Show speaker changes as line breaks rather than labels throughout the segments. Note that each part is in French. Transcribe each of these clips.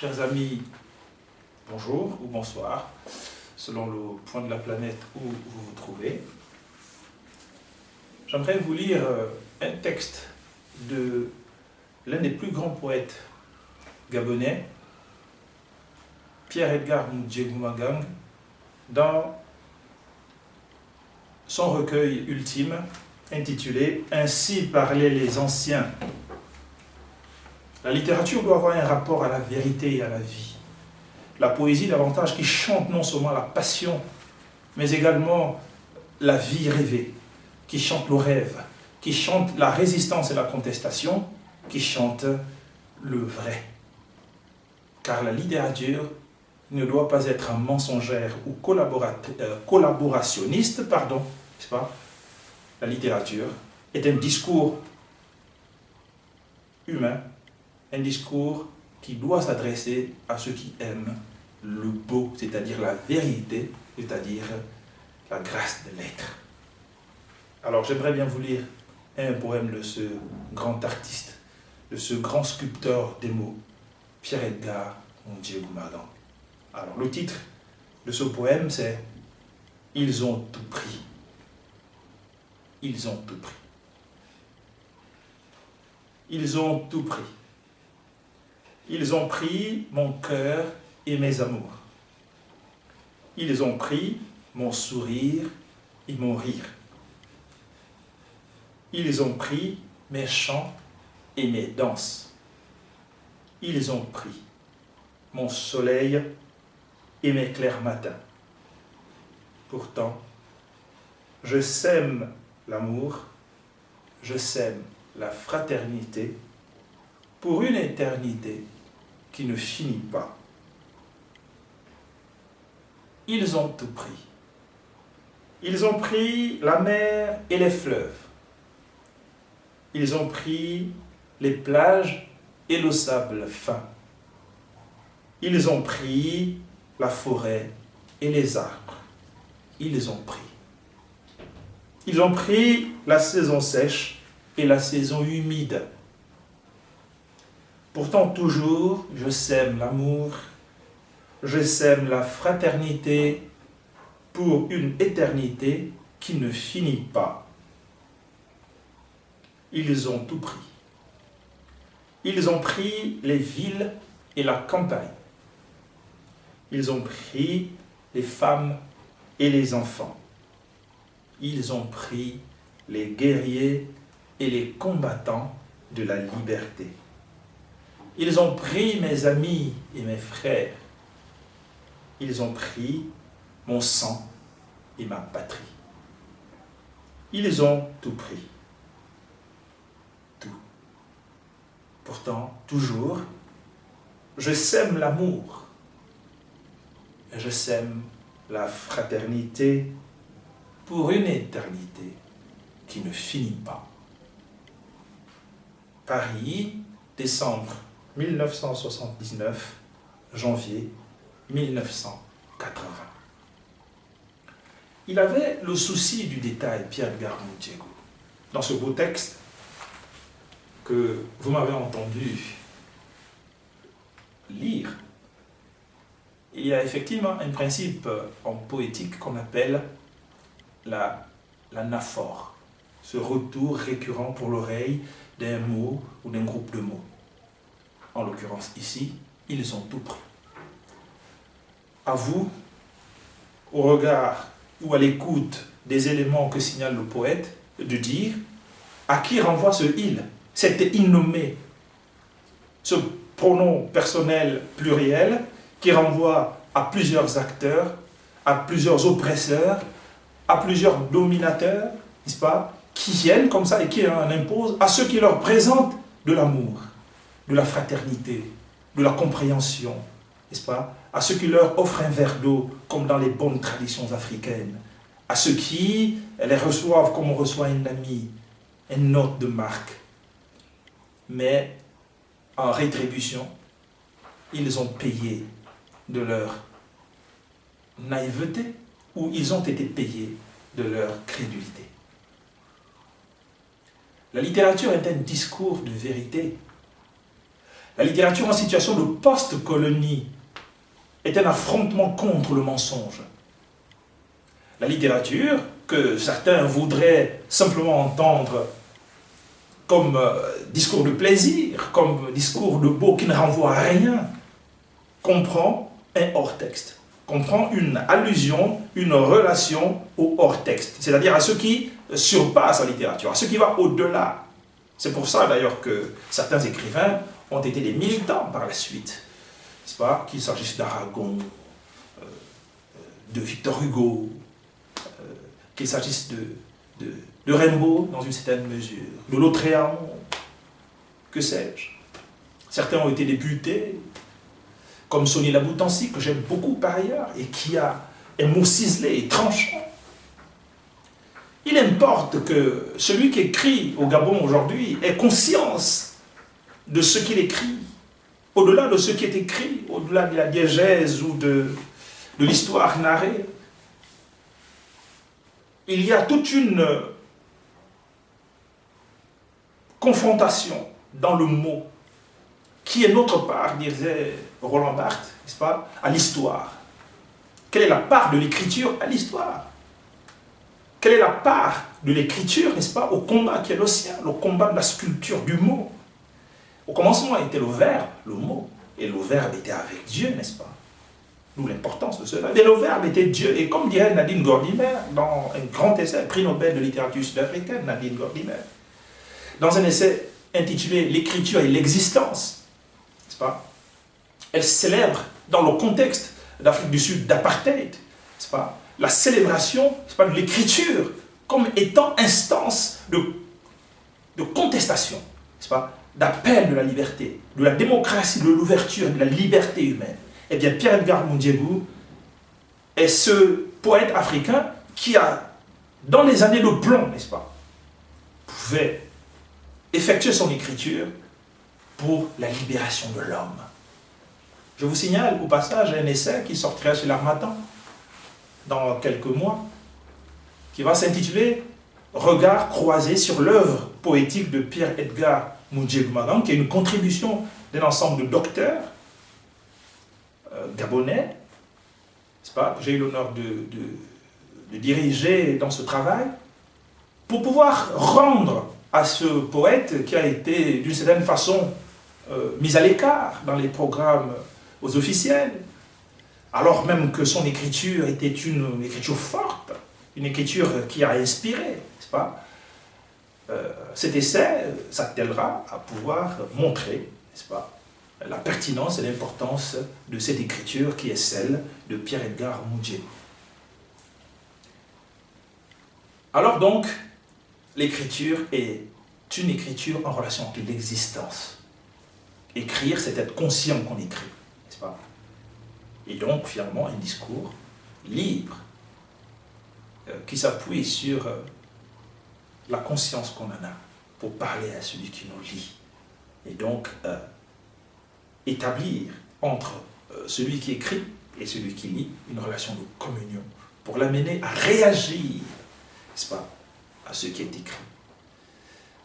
Chers amis, bonjour ou bonsoir, selon le point de la planète où vous vous trouvez. J'aimerais vous lire un texte de l'un des plus grands poètes gabonais, Pierre-Edgar Moundiégoum-Magang, dans son recueil ultime intitulé « Ainsi parlaient les anciens ». La littérature doit avoir un rapport à la vérité et à la vie. La poésie davantage qui chante non seulement la passion, mais également la vie rêvée, qui chante le rêve, qui chante la résistance et la contestation, qui chante le vrai. Car la littérature ne doit pas être un mensongère ou collaborationniste, n'est-ce pas? La littérature est un discours humain, un discours qui doit s'adresser à ceux qui aiment le beau, c'est-à-dire la vérité, c'est-à-dire la grâce de l'être. Alors j'aimerais bien vous lire un poème de ce grand artiste, de ce grand sculpteur des mots, Pierre-Edgar Moundiégoum-Magang. Alors le titre de ce poème c'est « Ils ont tout pris ». Ils ont tout pris. Ils ont tout pris. Ils ont pris mon cœur et mes amours. Ils ont pris mon sourire et mon rire. Ils ont pris mes chants et mes danses. Ils ont pris mon soleil et mes clairs matins. Pourtant, je sème l'amour, je sème la fraternité pour une éternité qui ne finit pas. Ils ont tout pris. Ils ont pris la mer et les fleuves. Ils ont pris les plages et le sable fin. Ils ont pris la forêt et les arbres. Ils ont pris. Ils ont pris la saison sèche et la saison humide. Pourtant toujours, je sème l'amour, je sème la fraternité pour une éternité qui ne finit pas. Ils ont tout pris. Ils ont pris les villes et la campagne. Ils ont pris les femmes et les enfants. Ils ont pris les guerriers et les combattants de la liberté. Ils ont pris mes amis et mes frères. Ils ont pris mon sang et ma patrie. Ils ont tout pris. Tout. Pourtant, toujours, je sème l'amour. Je sème la fraternité pour une éternité qui ne finit pas. Paris, décembre 1979, janvier 1980. Il avait le souci du détail, Pierre-Edgar Moundiégoum. Dans ce beau texte que vous m'avez entendu lire, il y a effectivement un principe en poétique qu'on appelle l'anaphore, ce retour récurrent pour l'oreille d'un mot ou d'un groupe de mots. En l'occurrence ici, ils ont tout pris. À vous, au regard ou à l'écoute des éléments que signale le poète, de dire à qui renvoie ce « il », cet « il » nommé, ce pronom personnel pluriel qui renvoie à plusieurs acteurs, à plusieurs oppresseurs, à plusieurs dominateurs, n'est-ce pas, qui viennent comme ça et qui en imposent à ceux qui leur présentent de l'amour, de la fraternité, de la compréhension, n'est-ce pas, à ceux qui leur offrent un verre d'eau, comme dans les bonnes traditions africaines, à ceux qui les reçoivent comme on reçoit un ami, une note de marque. Mais en rétribution, ils ont payé de leur naïveté ou ils ont été payés de leur crédulité. La littérature est un discours de vérité. La littérature en situation de post-colonie est un affrontement contre le mensonge. La littérature, que certains voudraient simplement entendre comme discours de plaisir, comme discours de beau qui ne renvoie à rien, comprend un hors-texte, comprend une allusion, une relation au hors-texte, c'est-à-dire à ce qui surpasse la littérature, à ce qui va au-delà. C'est pour ça d'ailleurs que certains écrivains ont été des militants par la suite, n'est-ce pas, qu'il s'agisse d'Aragon, de Victor Hugo, qu'il s'agisse de Rimbaud dans une certaine mesure, de Lautréamont, que sais-je. Certains ont été députés, comme Sonny Laboutancy, que j'aime beaucoup par ailleurs, et qui a un mot ciselé et tranchant. Il importe que celui qui écrit au Gabon aujourd'hui ait conscience de ce qu'il écrit, au-delà de ce qui est écrit, au-delà de la diégèse ou de l'histoire narrée. Il y a toute une confrontation dans le mot, qui est notre part, disait Roland Barthes, n'est-ce pas, à l'histoire. Quelle est la part de l'écriture à l'histoire? Quelle est la part de l'écriture, n'est-ce pas, au combat qui est le sien, le combat de la sculpture du mot? Au commencement était le verbe, le mot, et le verbe était avec Dieu, n'est-ce pas? D'où l'importance de cela. Et le verbe était Dieu, et comme dirait Nadine Gordimer, dans un grand essai, prix Nobel de littérature sud-africaine, Nadine Gordimer, dans un essai intitulé L'écriture et l'existence, n'est-ce pas? Elle célèbre, dans le contexte d'Afrique du Sud, d'apartheid, n'est-ce pas, la célébration, n'est-ce pas, de l'écriture comme étant instance de contestation, n'est-ce pas, d'appel de la liberté, de la démocratie, de l'ouverture et de la liberté humaine. Eh bien, Pierre-Edgar Moundiégou est ce poète africain qui a, dans les années de plomb, n'est-ce pas, pouvait effectuer son écriture pour la libération de l'homme. Je vous signale au passage un essai qui sortira chez l'Harmattan dans quelques mois, qui va s'intituler « Regard croisé sur l'œuvre poétique de Pierre-Edgar Moundiégou Magan », qui est une contribution d'un ensemble de docteurs gabonais, n'est-ce pas, que j'ai eu l'honneur de diriger dans ce travail, pour pouvoir rendre à ce poète qui a été d'une certaine façon mis à l'écart dans les programmes aux officiels, alors même que son écriture était une écriture forte, une écriture qui a inspiré, n'est-ce pas? Cet essai s'attellera à pouvoir montrer, n'est-ce pas, la pertinence et l'importance de cette écriture qui est celle de Pierre-Edgar Moundiégou. Alors donc, l'écriture est une écriture en relation avec l'existence. Écrire, c'est être conscient qu'on écrit, n'est-ce pas? Et donc, finalement, un discours libre qui s'appuie sur la conscience qu'on en a pour parler à celui qui nous lit. Et donc, établir entre celui qui écrit et celui qui lit une relation de communion pour l'amener à réagir, n'est-ce pas, à ce qui est écrit.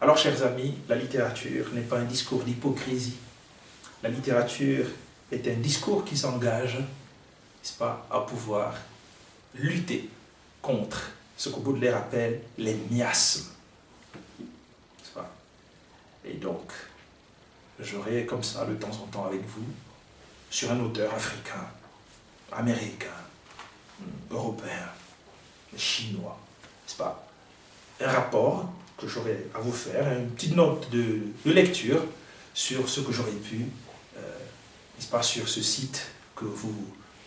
Alors, chers amis, la littérature n'est pas un discours d'hypocrisie. La littérature est un discours qui s'engage, n'est-ce pas, à pouvoir lutter contre ce que Baudelaire appelle les miasmes. N'est-ce pas? Et donc, j'aurai comme ça de temps en temps avec vous sur un auteur africain, américain, européen, chinois, n'est-ce pas? Un rapport que j'aurai à vous faire, une petite note de lecture sur ce que j'aurais pu, n'est-ce pas, sur ce site que vous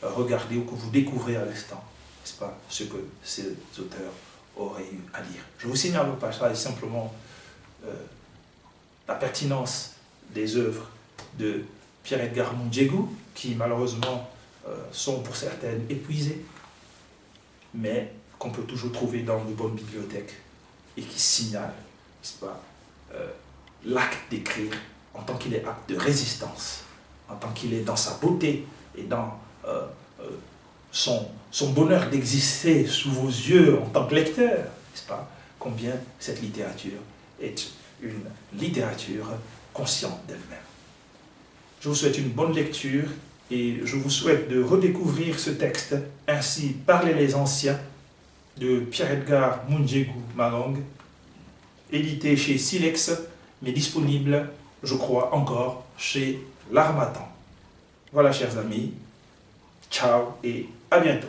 regardez ou que vous découvrez à l'instant, n'est-ce pas, ce que ces auteurs auraient eu à dire. Je vous signale au passage simplement la pertinence des œuvres de Pierre-Edgar Moundiégou, qui malheureusement sont pour certaines épuisées, mais qu'on peut toujours trouver dans de bonnes bibliothèques et qui signalent, n'est-ce pas, l'acte d'écrire en tant qu'il est acte de résistance, en tant qu'il est dans sa beauté et dans son bonheur d'exister sous vos yeux en tant que lecteur, n'est-ce pas, combien cette littérature est une littérature consciente d'elle-même. Je vous souhaite une bonne lecture et je vous souhaite de redécouvrir ce texte, Ainsi parlaient les anciens, de Pierre-Edgar Mundjegou Malong, édité chez Silex, mais disponible, je crois, encore chez L'Harmattan. Voilà, chers amis, ciao et à bientôt.